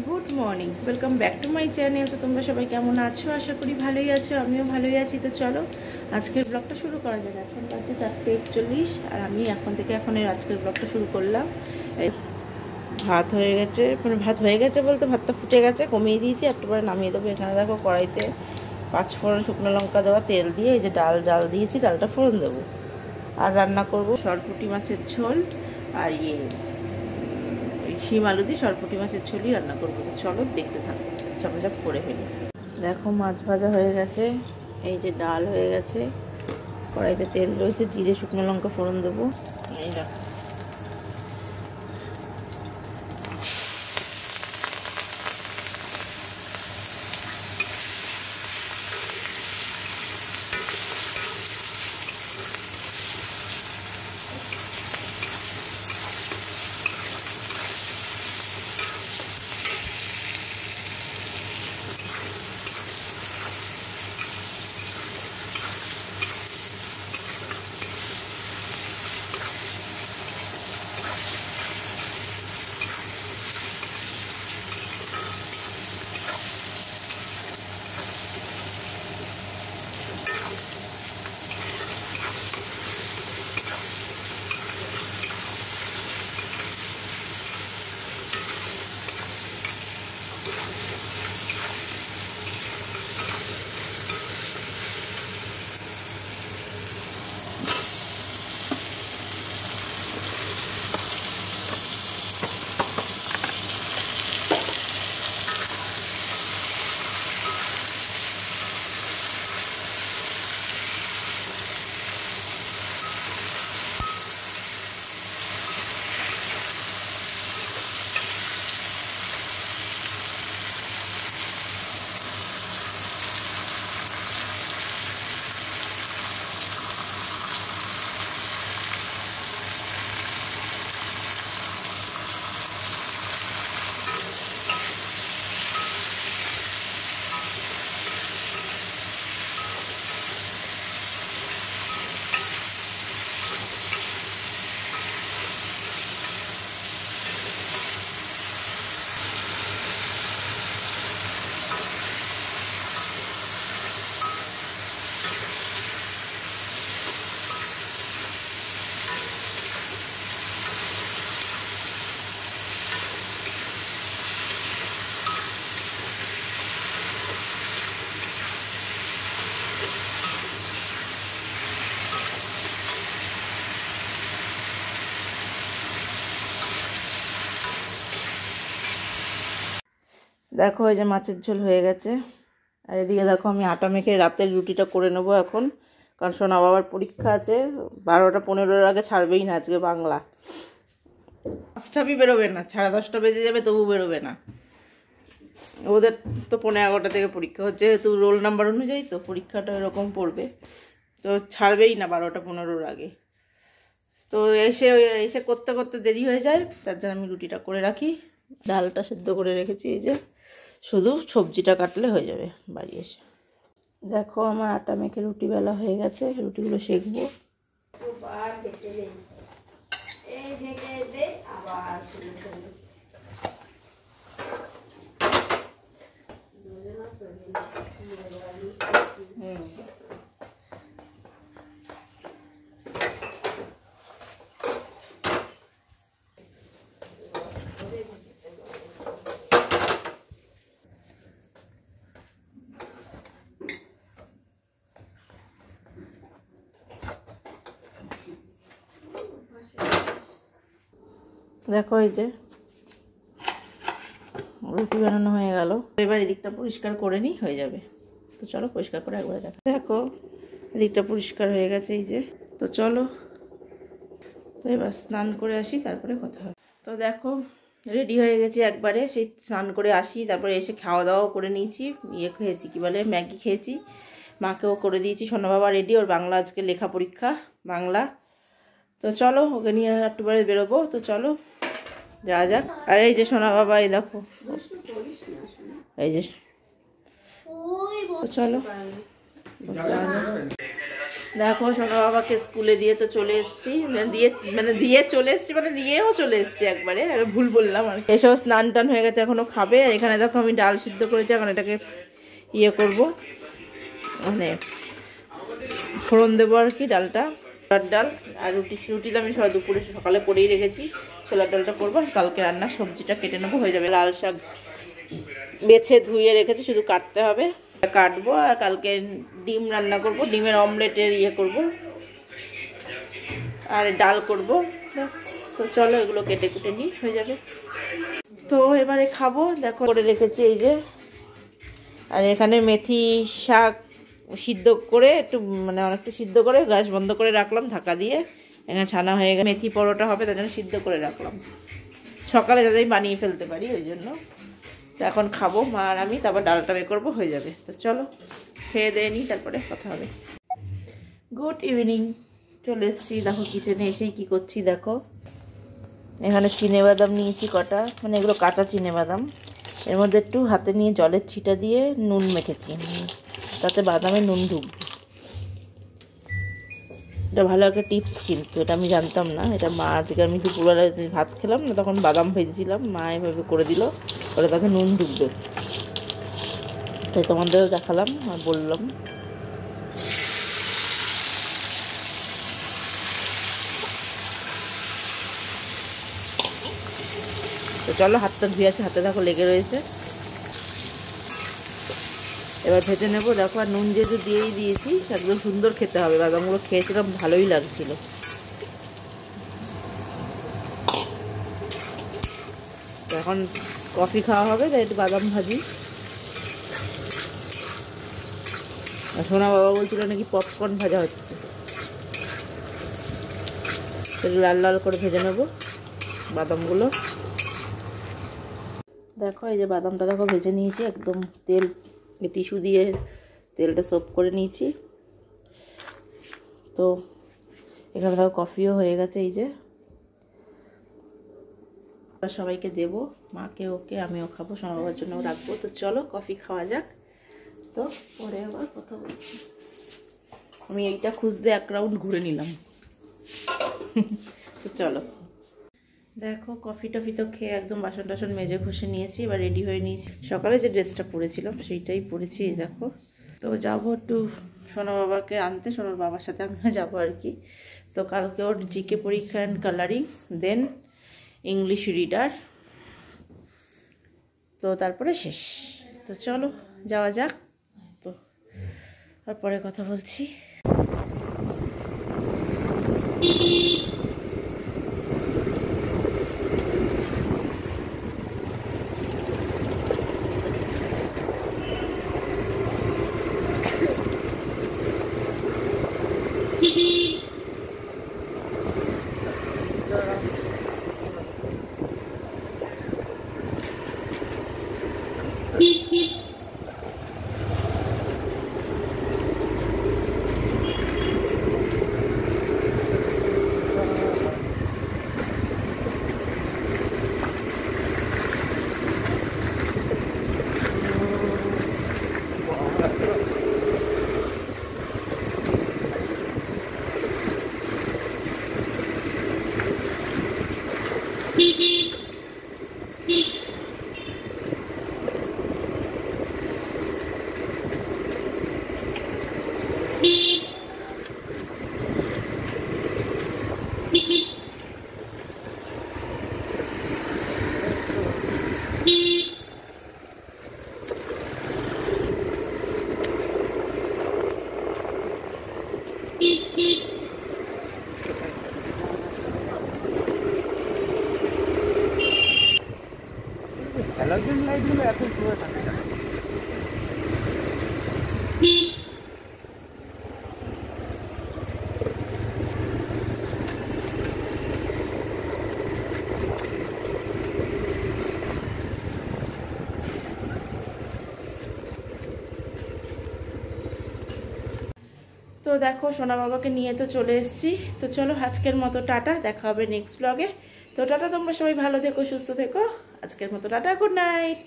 Good morning, welcome back to my channel. তো তোমরা সবাই কেমন আছো? আশা করি ভালোই আছো, আমিও ভালোই আছি। তো চলো আজকের ব্লগটা শুরু করা যাক। এখন বাজে 4:41 আর আমি এখন আজকের ব্লগটা শুরু করলাম। এই ভাত হয়ে গেছে, মানে ভাত হয়ে গেছে বলতে ভাতটা ফুটে গেছে, কমিয়ে দিয়েছি, একটু পরে নামিয়ে দেবো। এখানে দেখো কড়াইতে 5 ফোড়ন, শুকনো লঙ্কা দেওয়া তেল দিয়ে এই যে ডাল জাল দিয়েছি, ডালটা ফোড়ন দেবো। আর রান্না করব সরপুঁটি মাছের ঝোল আর শিম আলু দিয়ে সরপুঁটি মাছের ঝোলই রান্না করবো। তো চলো দেখতে থাকো, চাপাচাপ করে ফেলি। দেখো মাছ ভাজা হয়ে গেছে, এই যে ডাল হয়ে গেছে, কড়াইতে তেল রয়েছে, জিরে শুকনো লঙ্কা ফোড়ন দেবো। এই দেখো দেখো এই যে মাছের ঝোল হয়ে গেছে। আর এদিকে দেখো আমি আটা মেখে রাতের রুটিটা করে নেবো এখন, কারণ সোনা বাবার পরীক্ষা আছে, 12টা 15-এর আগে ছাড়বেই না আজকে বাংলা। 5টাই বেরোবে না, 10:30 বেজে যাবে তবু বেরোবে না। ওদের তো 11:15 থেকে পরীক্ষা হচ্ছে, যেহেতু রোল নাম্বার অনুযায়ী তো পরীক্ষাটা এরকম পড়বে, তো ছাড়বেই না 12টা 15-এর আগে। তো এসে এসে করতে করতে দেরি হয়ে যায়, তার জন্য আমি রুটিটা করে রাখি। ডালটা সেদ্ধ করে রেখেছি, এই যে শুধু সবজিটা কাটলে হয়ে যাবে বাড়ি এসে। দেখো আমার আটা মেখে রুটি বেলা হয়ে গেছে, রুটিগুলো সেঁকবো। দেখো এই যে রুটি বানানো হয়ে গেল, এবার এদিকটা পরিষ্কার করে নিই, হয়ে যাবে। তো চলো পরিষ্কার করে একবারে দেখো। দেখো এদিকটা পরিষ্কার হয়ে গেছে, এই যে। তো চলো তো এবার স্নান করে আসি, তারপরে কথা হবে। তো দেখো রেডি হয়ে গেছি একবারে, সেই স্নান করে আসি, তারপরে এসে খাওয়া দাওয়াও করে নিয়েছি। খেয়েছি কি বলে, ম্যাগি খেয়েছি, মাকেও করে দিয়েছি। সোনা বাবা রেডি, ওর বাংলা আজকে লেখা পরীক্ষা, বাংলা। তো চলো ওকে নিয়ে একটুবারে বেরোবো। তো চলো যাওয়া যাক। আর এই যে সোনা বাবা, এই দেখো, এই যে। তো চলো যাওয়া যাক। দেখো সোনা বাবাকে স্কুলে দিয়ে তো চলে এসেছি, নিয়েও চলে এসেছি একবারে, ভুল বললাম আর এসব। স্নান টান হয়ে গেছে, এখনো খাবে। আর এখানে দেখো আমি ডাল সিদ্ধ করেছি, এখন এটাকে ইয়ে করবো, মানে ফোড়ন দেবো আর কি। ডালটা ছোলার ডাল আর রুটি তো আমি দুপুরে সকালে করেই রেখেছি। ছোলার ডালটা করবো, কালকে রান্নার সবজিটা কেটে নেবো, হয়ে যাবে। লাল শাক বেছে ধুয়ে রেখেছি, শুধু কাটতে হবে, কাটবো। আর কালকে ডিম রান্না করব, ডিমের অমলেটের ইয়ে করব, আর ডাল করব। তো চলো এগুলো কেটে কুটে নিই, হয়ে যাবে। তো এবারে খাবো। দেখো করে রেখেছি এই যে, আর এখানে মেথি শাক সিদ্ধ করে একটু, মানে অনেকটা সিদ্ধ করে গ্যাস বন্ধ করে রাখলাম ঢাকা দিয়ে। এখানে ছানা হয়ে গেছে, মেথি পরোটা হবে, তার জন্য সিদ্ধ করে রাখলাম, সকালে যাতে বানিয়ে ফেলতে পারি ওই জন্য। তো এখন খাবো মা আর আমি, তারপর ডালটা বের করবো, হয়ে যাবে। তো চলো খেয়ে দিয়ে নিই, তারপরে কথা হবে। গুড ইভিনিং, চলে এসেছি। দেখো কিচেনে এসেই কি করছি দেখো। এখানে চিনেবাদাম নিয়েছি কটা, মানে এগুলো কাঁচা চিনেবাদাম। এর মধ্যে একটু হাতে নিয়ে জলের ছিটা দিয়ে নুন মেখেছি, তাতে বাদামে নুন ঢুকবে। এটা ভালো একটা টিপস, কিন্তু এটা আমি জানতাম না। এটা মা আজকে, আমি দুপুরবেলা ভাত খেলাম না, তখন বাদাম ভেজেছিলাম, মা এভাবে করে দিল, ওটা তাতে নুন ঢুকবে। তাই তোমাদেরও দেখালাম আর বললাম। তো চলো হাতটা ধুয়ে আসে, হাতে দেখো লেগে রয়েছে। এবার ভেজে নেবো। দেখো আর নুন যেহেতু দিয়েই দিয়েছি, একদম সুন্দর খেতে হবে। বাদামগুলো খেয়েছিলাম, ভালোই লাগছিল। তো এখন কফি খাওয়া হবে, তাই একটু বাদাম ভাজি। আর সোনা বাবা বলছিল নাকি পপকর্ন ভাজা হচ্ছে, লাল লাল করে ভেজে নেবো বাদামগুলো। দেখো এই যে বাদামটা দেখো ভেজে নিয়েছি, একদম তেল টিস্যু দিয়ে তেলটা সোপ করে নিয়েছি। তো এখানে দেখো কফিও হয়ে গেছে, এই যে সবাইকে দেবো, মাকে ওকে, আমিও খাবো, সোনা বাবার জন্য রাখবো। তো চলো কফি খাওয়া যাক। তো পরে আবার কথা বলছি। আমি এইটা খুঁজতে এক রাউন্ড ঘুরে নিলাম। তো চলো। দেখো কফি টফি তো খেয়ে একদম বাসন টাসন মেজে ঘষে নিয়েছি, এবার রেডি হয়ে নিয়েছি। সকালে যে ড্রেসটা পরেছিলাম সেইটাই পরেছি, দেখো। তো যাবো একটু সোনা বাবাকে আনতে, সোনার বাবার সাথে আমিও যাবো আর কি। তো কালকে ওর জিকে পরীক্ষা and colouring, then English reader, তো তারপরে শেষ। তো চলো যাওয়া যাক। তো তারপরে কথা বলছি। হ্যালোজেন লাইটগুলো এত পুরো থাকে না। তো দেখো সোনা বাবাকে নিয়ে তো চলে এসেছি। তো চলো আজকের মতো টাটা, দেখা হবে নেক্সট ব্লগে। তো টাটা, তোমরা সবাই ভালো থেকো, সুস্থ থেকো। আজকের মতো টাটা, গুড নাইট।